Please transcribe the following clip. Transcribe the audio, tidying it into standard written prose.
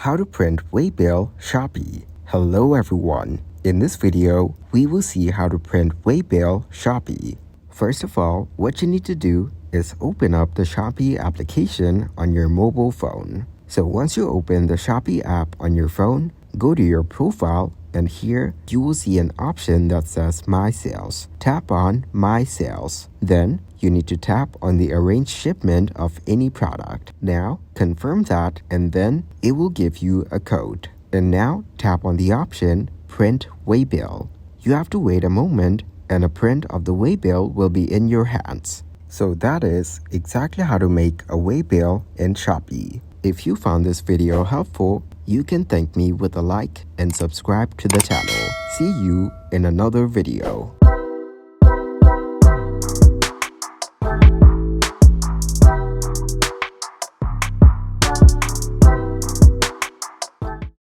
How to print Waybill Shopee. Hello everyone. In this video, we will see how to print Waybill Shopee. First of all, what you need to do is open up the Shopee application on your mobile phone. So once you open the Shopee app on your phone, go to your profile and here you will see an option that says My Sales. Tap on My Sales. Then you need to tap on the arranged shipment of any product. Now confirm that and then it will give you a code. And now tap on the option Print Waybill. You have to wait a moment and a print of the Waybill will be in your hands. So that is exactly how to make a Waybill in Shopee. If you found this video helpful, you can thank me with a like and subscribe to the channel. See you in another video.